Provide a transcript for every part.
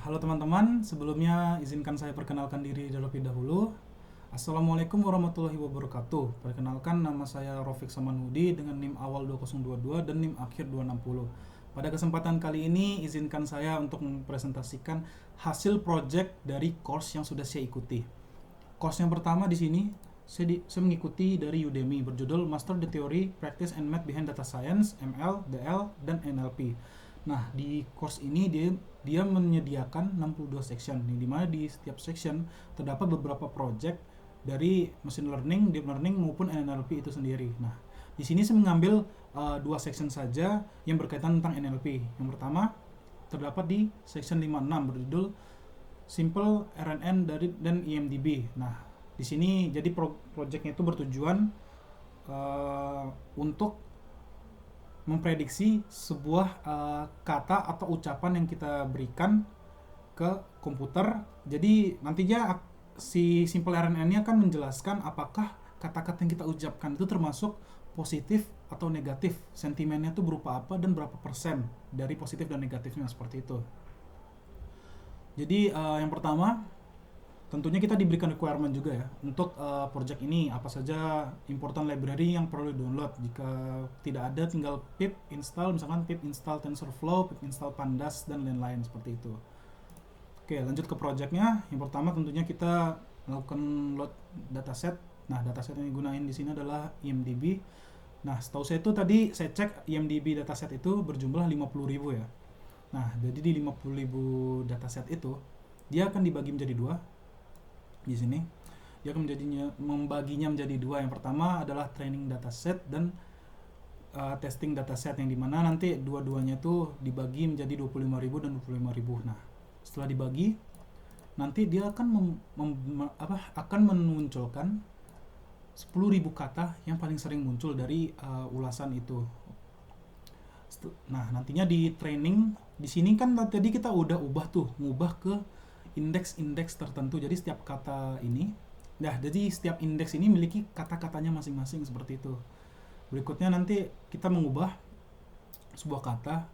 Halo teman-teman, sebelumnya izinkan saya perkenalkan diri terlebih dahulu. Assalamualaikum warahmatullahi wabarakatuh. Perkenalkan, nama saya Rofik Samanhudi dengan NIM awal 2022 dan NIM akhir 260. Pada kesempatan kali ini, izinkan saya untuk mempresentasikan hasil project dari course yang sudah saya ikuti. Course yang pertama di sini, saya mengikuti dari Udemy berjudul Master the Theory, Practice and Math Behind Data Science, ML, DL, dan NLP. Nah, di course ini dia menyediakan 62 section, yang dimana di setiap section terdapat beberapa project dari machine learning, deep learning maupun NLP itu sendiri. Nah, di sini saya mengambil dua section saja yang berkaitan tentang NLP. Yang pertama terdapat di section 56 berjudul Simple RNN dan IMDb. Nah, di sini jadi projectnya itu bertujuan untuk memprediksi sebuah kata atau ucapan yang kita berikan ke komputer. Jadi nantinya si Simple RNN-nya akan menjelaskan apakah kata-kata yang kita ucapkan itu termasuk positif atau negatif. Sentimennya itu berupa apa dan berapa persen dari positif dan negatifnya, seperti itu. Jadi yang pertama tentunya kita diberikan requirement juga ya untuk project ini, apa saja important library yang perlu download. Jika tidak ada, tinggal pip install, misalkan pip install TensorFlow, pip install Pandas, dan lain-lain seperti itu. Oke, lanjut ke projectnya. Yang pertama tentunya kita melakukan load dataset. Nah, dataset yang digunakan di sini adalah IMDb. Nah, setahu saya itu tadi saya cek IMDb dataset itu berjumlah 50.000 ya. Nah, jadi di 50.000 dataset itu dia akan dibagi menjadi dua. Di sini dia akan membaginya menjadi dua. Yang pertama adalah training dataset dan testing dataset, yang dimana nanti dua-duanya itu dibagi menjadi 25.000 dan 25.000. Nah, setelah dibagi nanti dia akan akan memunculkan 10.000 kata yang paling sering muncul dari ulasan itu. Nah, nantinya di training di sini kan tadi kita udah ngubah ke indeks-indeks tertentu. Jadi setiap kata ini, jadi setiap indeks ini memiliki kata-katanya masing-masing, seperti itu. Berikutnya nanti kita mengubah sebuah kata,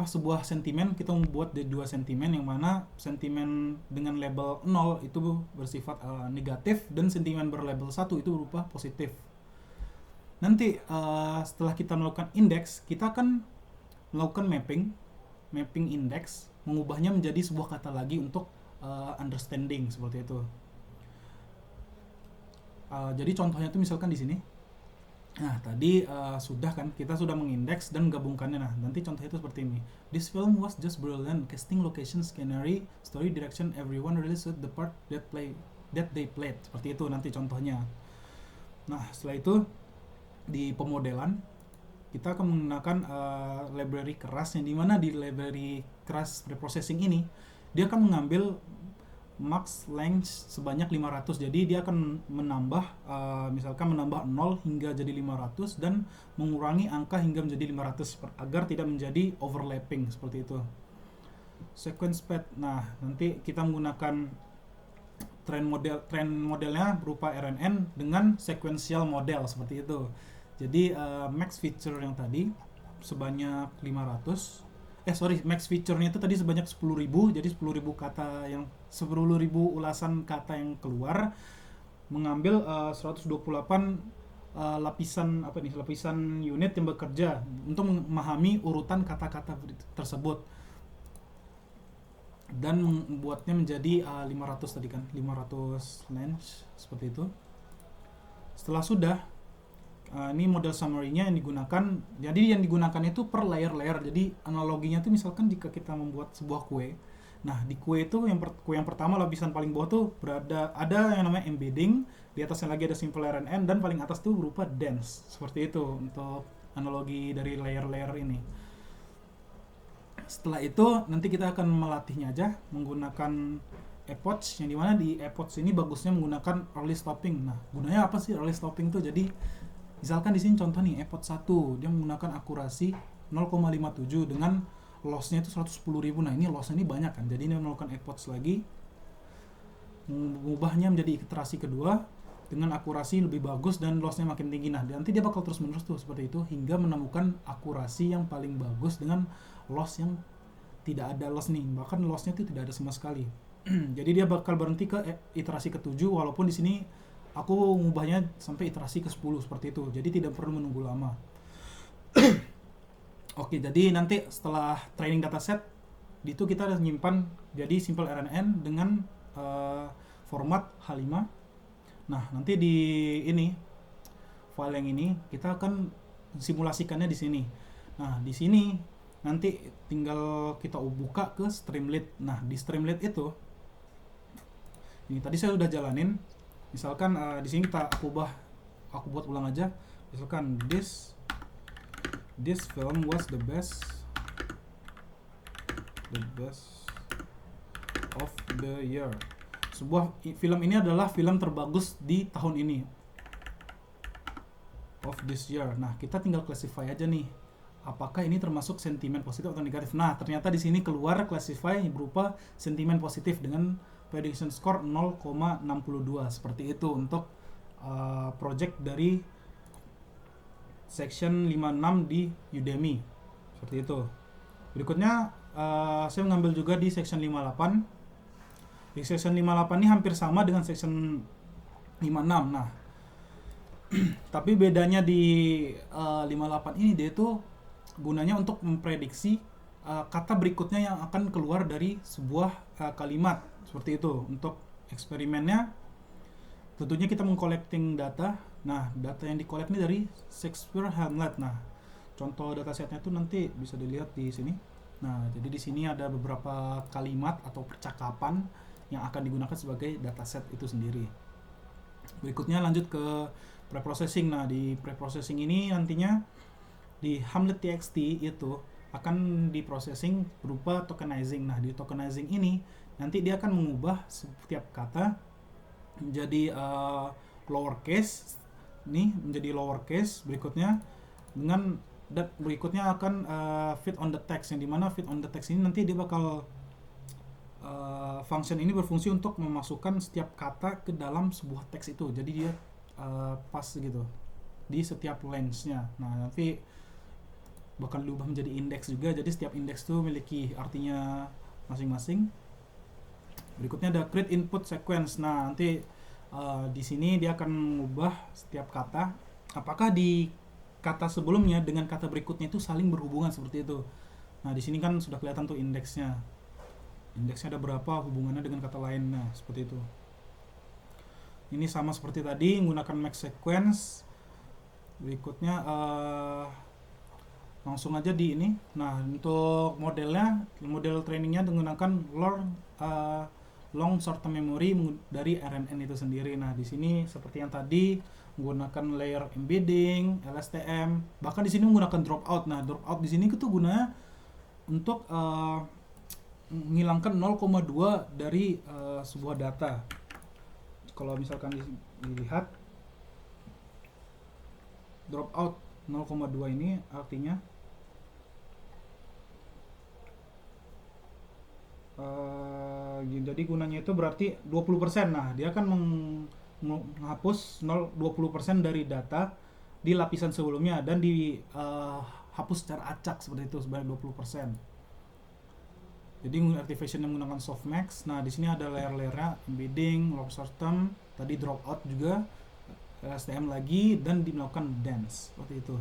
sebuah sentimen, kita membuat dari dua sentimen, yang mana sentimen dengan label 0 itu bersifat negatif dan sentimen berlabel 1 itu berupa positif. Nanti setelah kita melakukan indeks, kita akan melakukan mapping indeks, mengubahnya menjadi sebuah kata lagi untuk understanding, seperti itu. Jadi contohnya itu misalkan di sini. Nah, tadi kita sudah mengindeks dan menggabungkannya. Nah, nanti contohnya itu seperti ini. This film was just brilliant, casting, location, scenery, story, direction, everyone really suit the part that they played. Seperti itu nanti contohnya. Nah, setelah itu di pemodelan kita akan menggunakan library keras, yang dimana di library keras preprocessing ini dia akan mengambil max length sebanyak 500. Jadi dia akan menambah misalkan menambah 0 hingga jadi 500 dan mengurangi angka hingga menjadi 500 agar tidak menjadi overlapping, seperti itu. Sequence path. Nah, nanti kita menggunakan trend modelnya berupa RNN dengan sequential model, seperti itu. Jadi max feature yang tadi sebanyak 500, max feature-nya itu tadi sebanyak 10.000. Jadi 10.000 kata, yang 10.000 ulasan kata yang keluar mengambil 128 lapisan unit yang bekerja untuk memahami urutan kata-kata tersebut dan membuatnya menjadi 500 tadi kan, 500 length, seperti itu. Setelah sudah, ini model summary-nya yang digunakan. Jadi yang digunakan itu per layer-layer. Jadi analoginya itu misalkan jika kita membuat sebuah kue. Nah, di kue itu kue yang pertama, lapisan paling bawah tuh ada yang namanya embedding, di atasnya lagi ada simple RNN, dan paling atas tuh berupa dense. Seperti itu untuk analogi dari layer-layer ini. Setelah itu nanti kita akan melatihnya aja menggunakan epoch, yang dimana di epoch ini bagusnya menggunakan early stopping. Nah, gunanya apa sih early stopping tuh? Jadi misalkan di sini contoh nih, epoch 1 dia menggunakan akurasi 0,57 dengan loss-nya itu 110.000. Nah, ini loss-nya ini banyak kan. Jadi ini melakukan epoch lagi, mengubahnya menjadi iterasi kedua dengan akurasi lebih bagus dan loss-nya makin tinggi. Nah, nanti dia bakal terus-menerus tuh seperti itu hingga menemukan akurasi yang paling bagus dengan loss yang tidak ada loss nih, bahkan lossnya itu tidak ada sama sekali. Jadi dia bakal berhenti ke iterasi ke-7, walaupun di sini aku ngubahnya sampai iterasi ke-10 seperti itu. Jadi tidak perlu menunggu lama. Oke, jadi nanti setelah training dataset itu kita nyimpan jadi simple RNN dengan format H5. Nah, nanti di ini file yang ini kita akan simulasikannya di sini. Nah, di sini nanti tinggal kita buka ke Streamlit. Nah, di Streamlit itu ini tadi saya udah jalanin. Misalkan di sini aku buat ulang aja. Misalkan this film was the best of the year. Sebuah film ini adalah film terbagus di tahun ini. Of this year. Nah, kita tinggal classify aja nih. Apakah ini termasuk sentimen positif atau negatif? Nah, ternyata di sini keluar classify berupa sentimen positif dengan prediction score 0,62 seperti itu untuk project dari section 56 di Udemy. Seperti itu. Berikutnya saya mengambil juga di section 58. Di section 58 ini hampir sama dengan section 56. Nah, tapi bedanya di 58 ini dia itu gunanya untuk memprediksi kata berikutnya yang akan keluar dari sebuah kalimat. Seperti itu. Untuk eksperimennya tentunya kita mengcollecting data. Nah, data yang dikolek ini dari Shakespeare Hamlet. Nah, contoh datasetnya itu nanti bisa dilihat di sini. Nah, jadi di sini ada beberapa kalimat atau percakapan yang akan digunakan sebagai dataset itu sendiri. Berikutnya lanjut ke preprocessing. Nah, di preprocessing ini nantinya di Hamlet.txt itu akan diprocessing berupa tokenizing. Nah, di tokenizing ini nanti dia akan mengubah setiap kata menjadi lowercase. Nih menjadi lowercase. Berikutnya dengan berikutnya akan fit on the text, yang dimana fit on the text ini nanti dia bakal function ini berfungsi untuk memasukkan setiap kata ke dalam sebuah teks itu. Jadi dia pas gitu di setiap length-nya. Nah, nanti bakal diubah menjadi indeks juga. Jadi setiap indeks itu memiliki artinya masing-masing. Berikutnya ada create input sequence. Nah, nanti di sini dia akan mengubah setiap kata. Apakah di kata sebelumnya dengan kata berikutnya itu saling berhubungan seperti itu. Nah, di sini kan sudah kelihatan tuh indeksnya. Indeksnya ada berapa hubungannya dengan kata lainnya, seperti itu. Ini sama seperti tadi menggunakan max sequence. Berikutnya langsung aja di ini. Nah, untuk modelnya, model trainingnya menggunakan long short term memory dari RNN itu sendiri. Nah, di sini seperti yang tadi menggunakan layer embedding, LSTM, bahkan di sini menggunakan dropout. Nah, dropout di sini itu gunanya untuk menghilangkan 0,2 dari sebuah data. Kalau misalkan dilihat dropout 0,2 ini artinya jadi gunanya itu berarti 20%. Nah, dia akan menghapus 20% dari data di lapisan sebelumnya dan dihapus secara acak seperti itu sebanyak 20%. Jadi activation yang menggunakan softmax. Nah, di sini ada layer-layernya, embedding, long short term, tadi dropout juga, STM lagi, dan melakukan dance seperti itu.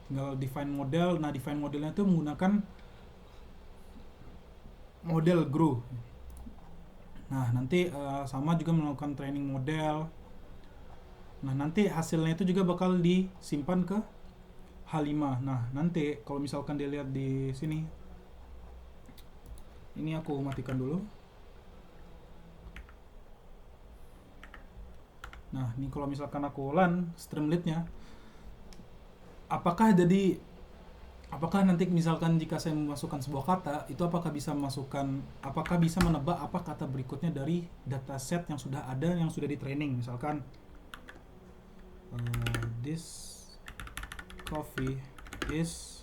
Tinggal define model. Nah, define modelnya itu menggunakan model GRU. Nah, nanti sama juga melakukan training model. Nah, nanti hasilnya itu juga bakal disimpan ke H5. Nah, nanti kalau misalkan dilihat di sini, ini aku matikan dulu. Nah, ini kalau misalkan aku run Streamlit-nya, apakah nanti misalkan jika saya memasukkan sebuah kata, itu apakah bisa menebak apa kata berikutnya dari dataset yang sudah ada, yang sudah di training. Misalkan this coffee is,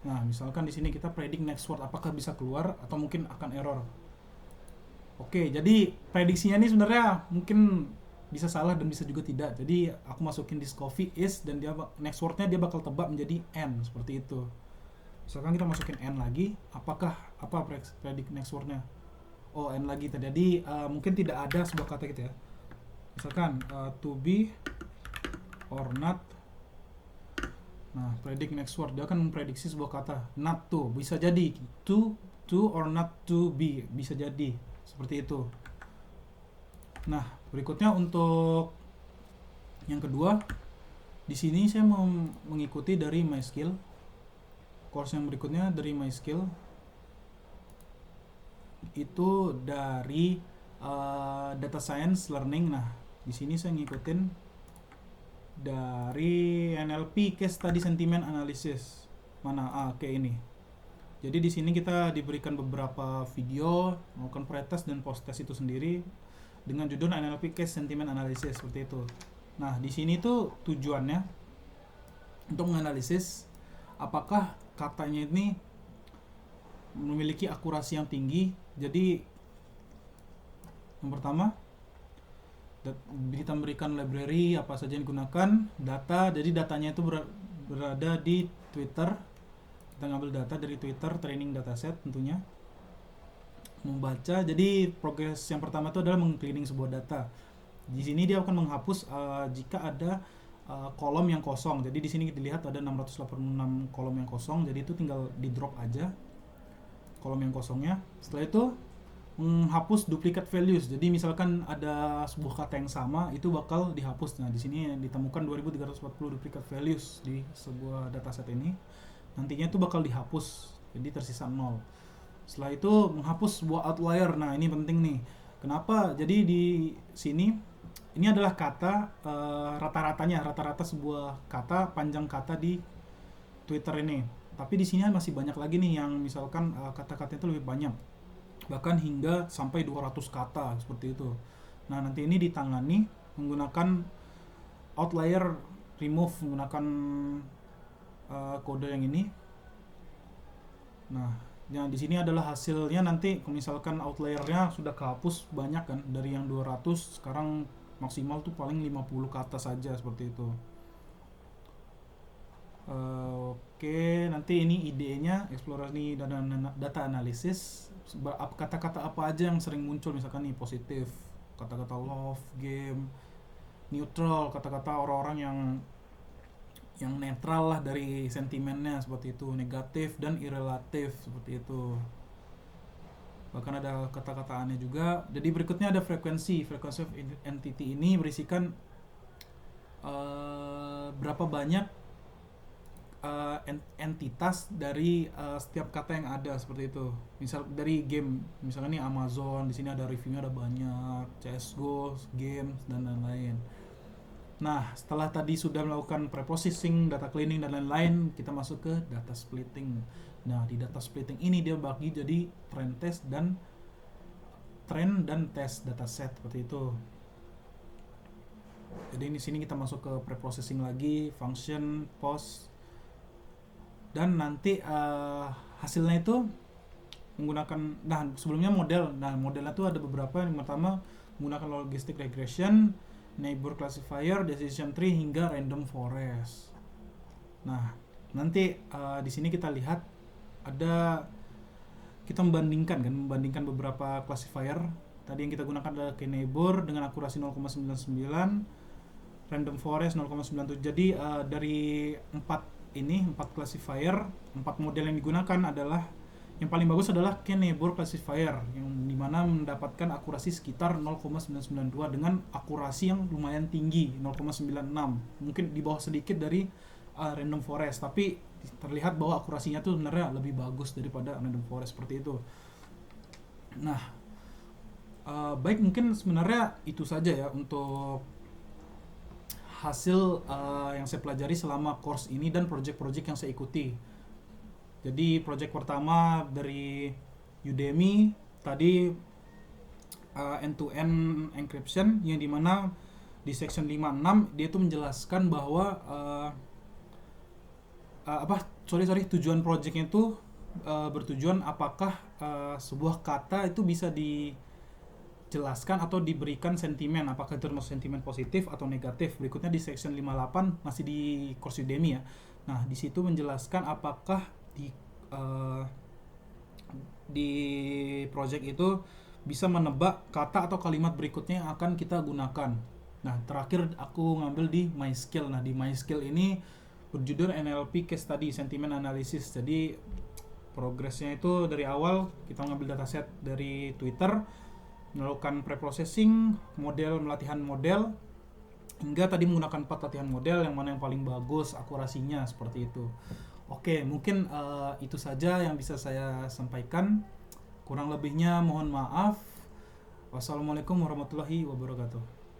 nah misalkan di sini kita predict next word, apakah bisa keluar atau mungkin akan error. Oke, jadi prediksinya ini sebenarnya mungkin bisa salah dan bisa juga tidak. Jadi aku masukin this coffee is, dan dia next wordnya dia bakal tebak menjadi N, seperti itu. Misalkan kita masukin n lagi, apakah apa predict next word-nya? Oh, n lagi tadi. Jadi mungkin tidak ada sebuah kata gitu ya. Misalkan to be or not. Nah, predict next word, dia akan memprediksi sebuah kata. Not to, bisa jadi to or not to be, bisa jadi seperti itu. Nah, berikutnya untuk yang kedua, di sini saya mau mengikuti dari MySkill. Course yang berikutnya dari MySkill itu dari Data Science Learning. Nah, di sini saya ngikutin dari NLP Case Study Sentiment Analysis. Mana? Kayak ini. Jadi di sini kita diberikan beberapa video, melakukan pretest dan post-test itu sendiri dengan judul NLP Case Sentiment Analysis seperti itu. Nah, di sini tuh tujuannya untuk menganalisis apakah katanya ini memiliki akurasi yang tinggi. Jadi yang pertama, kita berikan library apa saja yang digunakan, data. Jadi datanya itu berada di Twitter. Kita ngambil data dari Twitter, training dataset tentunya. Membaca. Jadi progres yang pertama itu adalah meng-cleaning sebuah data. Di sini dia akan menghapus jika ada kolom yang kosong. Jadi di sini dilihat ada 686 kolom yang kosong. Jadi itu tinggal di drop aja kolom yang kosongnya. Setelah itu menghapus duplicate values. Jadi misalkan ada sebuah kata yang sama, itu bakal dihapus. Nah, di sini ditemukan 2340 duplicate values di sebuah dataset ini. Nantinya itu bakal dihapus. Jadi tersisa 0. Setelah itu menghapus sebuah outlier. Nah, ini penting nih. Kenapa? Jadi di sini ini adalah kata rata-ratanya, rata-rata sebuah kata, panjang kata di Twitter ini. Tapi di sini masih banyak lagi nih yang misalkan kata-katanya itu lebih banyak. Bahkan hingga sampai 200 kata seperti itu. Nah, nanti ini ditangani menggunakan outlier remove, menggunakan kode yang ini. Nah, yang di sini adalah hasilnya nanti. Misalkan outliernya sudah kehapus banyak kan, dari yang 200 sekarang maksimal tuh paling 50 kata saja seperti itu. Oke, nanti ini idenya eksplorasi data analisis. Kata-kata apa aja yang sering muncul, misalkan nih positif, kata-kata love, game, neutral, kata-kata orang-orang yang netral lah dari sentimennya seperti itu, negatif dan irrelatif seperti itu. Bahkan ada kata-kata aneh juga. Jadi berikutnya ada frequency of entity. Ini berisikan berapa banyak entitas dari setiap kata yang ada seperti itu. Misal dari game, misalnya nih Amazon, di sini ada reviewnya ada banyak, CS:GO, games dan lain-lain. Nah, setelah tadi sudah melakukan preprocessing, data cleaning dan lain-lain, kita masuk ke data splitting. Nah, di data splitting ini dia bagi jadi trend dan test dataset seperti itu. Jadi di sini kita masuk ke preprocessing lagi, function, post, dan nanti hasilnya itu menggunakan, nah sebelumnya model. Nah, modelnya tuh ada beberapa. Yang pertama menggunakan logistic regression, neighbor classifier, decision tree hingga random forest. Nah, nanti di sini kita lihat ada, kita membandingkan beberapa classifier. Tadi yang kita gunakan adalah neighbor dengan akurasi 0,99, random forest 0,97. Jadi dari 4 classifier, 4 model yang digunakan adalah, yang paling bagus adalah neighbor classifier, yang dimana mendapatkan akurasi sekitar 0,992 dengan akurasi yang lumayan tinggi, 0,96. Mungkin di bawah sedikit dari random forest, tapi terlihat bahwa akurasinya tuh sebenarnya lebih bagus daripada random forest seperti itu. Nah, baik, mungkin sebenarnya itu saja ya untuk hasil yang saya pelajari selama course ini dan project-project yang saya ikuti. Jadi project pertama dari Udemy tadi end-to-end encryption, yang dimana di section 56 dia itu menjelaskan bahwa tujuan projectnya itu bertujuan apakah sebuah kata itu bisa dijelaskan atau diberikan sentimen, apakah itu termasuk sentimen positif atau negatif. Berikutnya di section 58 masih di course Udemy ya. Nah, di situ menjelaskan apakah di eh, di project itu bisa menebak kata atau kalimat berikutnya yang akan kita gunakan. Nah, terakhir aku ngambil di MySkill. Nah, di MySkill ini berjudul NLP Case Study, Sentiment Analysis. Jadi progresnya itu dari awal kita ngambil dataset dari Twitter, melakukan preprocessing, melatihan model, hingga tadi menggunakan 4 latihan model yang mana yang paling bagus akurasinya seperti itu. Oke, mungkin itu saja yang bisa saya sampaikan. Kurang lebihnya mohon maaf. Wassalamualaikum warahmatullahi wabarakatuh.